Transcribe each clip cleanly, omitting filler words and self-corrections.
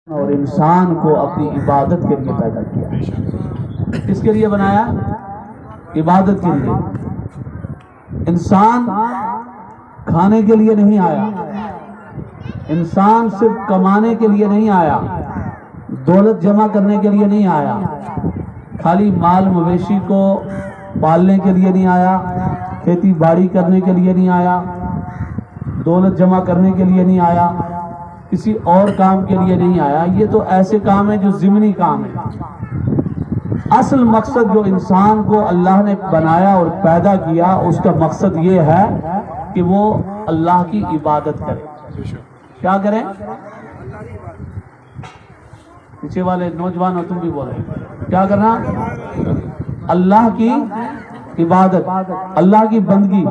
اور انسان کو اپنی عبادت کے لیے پیدا کیا۔ کس کے لیے بنایا؟ عبادت کے لیے۔ انسان کھانے کے لیے نہیں آیا، انسان صرف کمانے کے لیے نہیں آیا، دولت جمع کرنے کے لیے نہیں آیا، خالی مال مویشی کو پالنے کے لیے نہیں آیا، کھیتی باڑی کرنے کے لیے نہیں آیا، دولت جمع کرنے کے لیے نہیں آیا، کسی اور کام کے لیے نہیں آیا۔ یہ تو ایسے کام ہیں جو ضمنی کام ہیں۔ اصل مقصد جو انسان کو اللہ نے بنایا اور پیدا کیا، اس کا مقصد یہ ہے کہ وہ اللہ کی عبادت کرے۔ کیا کریں؟ پیچھے والے نوجوان ہو، تم بھی بولے کیا کرنا؟ اللہ کی عبادت، اللہ کی بندگی۔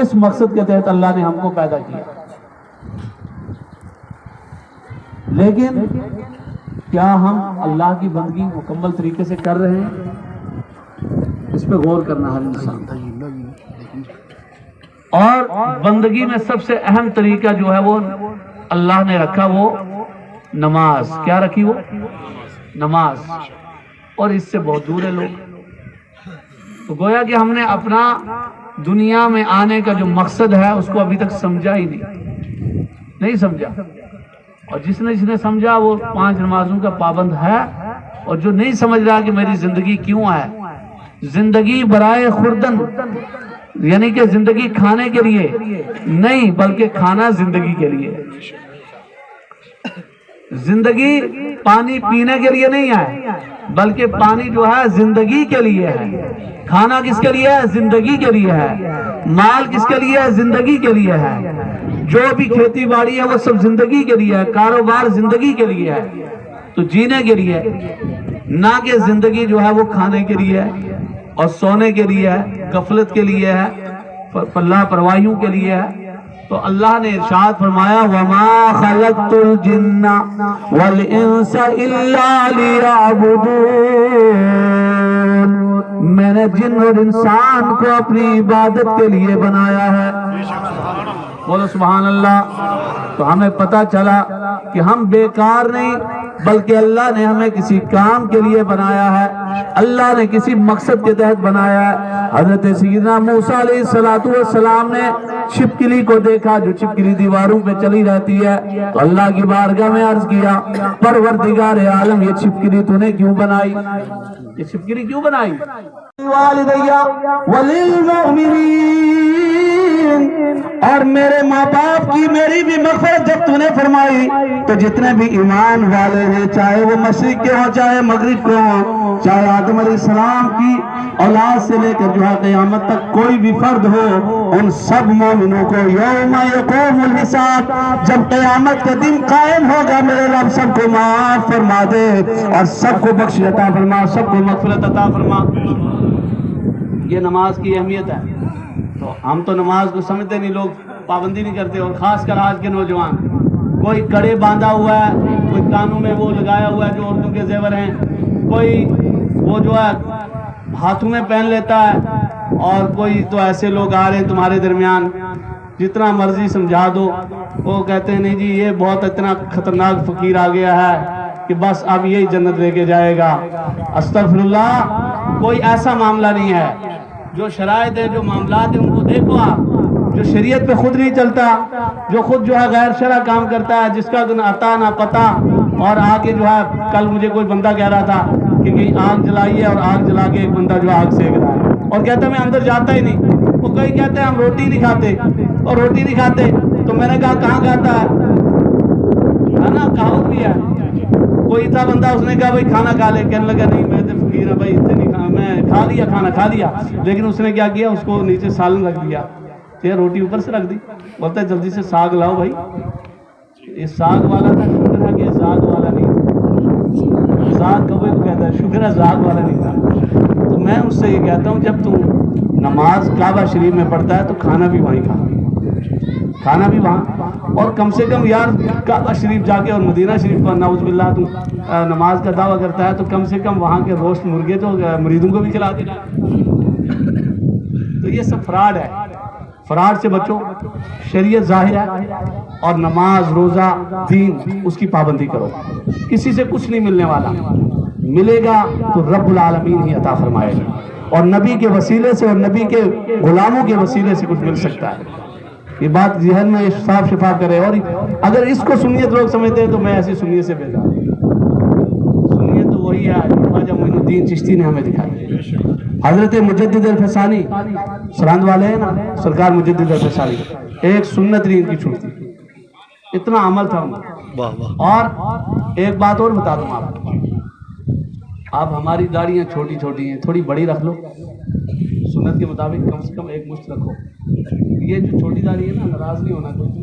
اس مقصد کے تحت اللہ نے ہم کو پیدا کیا۔ لیکن کیا ہم اللہ کی بندگی مکمل طریقے سے کر رہے ہیں؟ اس پہ غور کرنا ہر انسان۔ اور بندگی میں سب سے اہم طریقہ جو ہے وہ اللہ نے رکھا، وہ نماز۔ کیا رکھی؟ وہ نماز۔ اور اس سے بہت دور ہے لوگ۔ تو گویا کہ ہم نے اپنا دنیا میں آنے کا جو مقصد ہے اس کو ابھی تک سمجھا ہی نہیں سمجھا۔ اور جس نے سمجھا وہ 5 نمازوں کا پابند ہے، اور جو نہیں سمجھ رہا کہ میری زندگی کیوں ہے، زندگی برائے خوردن، یعنی کہ زندگی کھانے کے لیے نہیں بلکہ کھانا زندگی کے لیے۔ زندگی پانی پینے کے لیے نہیں ہے بلکہ پانی جو ہے زندگی کے لیے ہے۔ کھانا کس کے لیے ہے؟ زندگی کے لیے ہے۔ مال کس کے لیے ہے؟ زندگی کے لیے ہے۔ جو بھی کھیتی باڑی ہے وہ سب زندگی کے لیے ہے، کاروبار زندگی کے لیے ہے، تو جینے کے لیے، نہ کہ زندگی جو ہے وہ کھانے کے لیے ہے اور سونے کے لیے ہے، غفلت کے لیے ہے، لاپرواہیوں کے لیے ہے۔ تو اللہ نے ارشاد فرمایا وَمَا خَلَقْتُ الْجِنَّ وَالْإِنسَ إِلَّا لِيَعْبُدُونَ۔ میں نے جن اور انسان کو اپنی عبادت کے لیے بنایا ہے۔ بولو سبحان اللہ۔ تو ہمیں پتہ چلا کہ ہم بیکار نہیں بلکہ اللہ نے ہمیں کسی کام کے لیے بنایا ہے، اللہ نے کسی مقصد کے تحت بنایا ہے۔ حضرت سیدنا موسیٰ علیہ السلام نے چھپکلی کو دیکھا جو چھپکلی دیواروں پہ چلی رہتی ہے، تو اللہ کی بارگاہ میں عرض کیا پروردگار عالم یہ چھپکلی تو نے کیوں بنائی؟ یہ چھپکلی کیوں بنائی؟ والدیہ وللمؤمنین، اور میرے ماں باپ کی میری بھی مغفرت جب تو نے فرمائی تو جتنے بھی ایمان والے ہیں، چاہے وہ مشرق کے ہوں چاہے مغرب کے ہوں، چاہے آدم علیہ السلام کی اولاد سے لے کر جو ہے قیامت تک کوئی بھی فرد ہو، ان سب مومنوں کو یوم یقوم الحساب، جب قیامت کا دن قائم ہوگا میرے رب سب کو معاف فرما دے اور سب کو بخش عطا فرما، سب کو مغفرت عطا فرما۔ یہ نماز کی اہمیت ہے۔ تو ہم تو نماز کو سمجھتے نہیں، لوگ پابندی نہیں کرتے، اور خاص کر آج کے نوجوان، کوئی کڑے باندھا ہوا ہے، کوئی کانوں میں وہ لگایا ہوا ہے جو عورتوں کے زیور ہیں، کوئی وہ جو ہے ہاتھوں میں پہن لیتا ہے، اور کوئی تو ایسے لوگ آ رہے ہیں تمہارے درمیان جتنا مرضی سمجھا دو وہ کہتے ہیں نہیں جی یہ بہت اتنا خطرناک فقیر آ گیا ہے کہ بس اب یہی جنت لے کے جائے گا۔ استغفراللہ، کوئی ایسا معاملہ نہیں ہے۔ جو شرائط ہیں، جو معاملات ہیں، ان کو دیکھو آپ۔ جو شریعت پہ خود نہیں چلتا، جو خود جو ہے غیر شرع کام کرتا ہے، جس کا نہ عطا نہ پتہ، اور آگے جو ہے کل مجھے کوئی بندہ کہہ رہا تھا کہ کہیں آگ جلائی ہے اور آگ جلا کے ایک بندہ جو آگ سیک رہا ہے اور کہتا ہے میں اندر جاتا ہی نہیں۔ وہ کئی کہتے ہیں ہم روٹی نہیں کھاتے، اور روٹی نہیں کھاتے تو میں نے کہا کہاں کھاتا ہے نا، کہاوت بھی ہے۔ کوئی تھا بندہ، اس نے کہا بھائی کھانا کھا لے، کہنے لگا نہیں میں تو فقیر ہوں بھائی، اتنے نہیں کھانا، میں کھا لیا کھانا کھا لیا، لیکن اس نے کیا کیا، اس کو نیچے سالن رکھ دیا، یہ روٹی اوپر سے رکھ دی، بولتا ہے جلدی سے ساگ لاؤ بھائی۔ یہ ساگ والا تھا، شکر ہے کہ ساگ والا نہیں تھا۔ ساگ کوے کو کہتا ہے، شکر ہے ساگ والا نہیں تھا۔ تو میں اس سے یہ کہتا ہوں جب تو نماز کعبہ شریف میں پڑھتا ہے تو کھانا بھی وہیں کھانا بھی وہاں، اور کم سے کم یار کعبہ شریف جا کے اور مدینہ شریف کو نعوذ باللہ تو نماز کا دعویٰ کرتا ہے تو کم سے کم وہاں کے روسٹ مرغے تو مریدوں کو بھی کھلا دینا۔ تو یہ سب فراڈ ہے، فراڈ سے بچو، شریعت ظاہر ہے، اور نماز روزہ دین اس کی پابندی کرو. کسی سے کچھ نہیں ملنے والا، ملے گا تو رب العالمین ہی عطا فرمائے گا، اور نبی کے وسیلے سے اور نبی کے غلاموں کے وسیلے سے کچھ مل سکتا ہے. یہ بات ذہن میں صاف شفاف کرے. اور اگر اس کو سنیت لوگ سمجھتے ہیں تو میں ایسی سنیت سے بیزار ہوں. سنیت تو وہی ہے خواجہ معین الدین چشتی نے ہمیں دکھائی. حضرت مجدد الفسانی سرہند والے ہیں نا، سرکار مجدد الفسانی، ایک سنت نہیں ان کی چھوٹتی، اتنا عمل تھا ان کا. اور ایک بات اور بتا دوں آپ ہماری داڑیاں چھوٹی چھوٹی ہیں، تھوڑی بڑی رکھ لو، سنت کے مطابق کم سے کم ایک مشت رکھو. یہ جو چھوٹی داڑھی ہے نا، ناراض نہیں ہونا کوئی.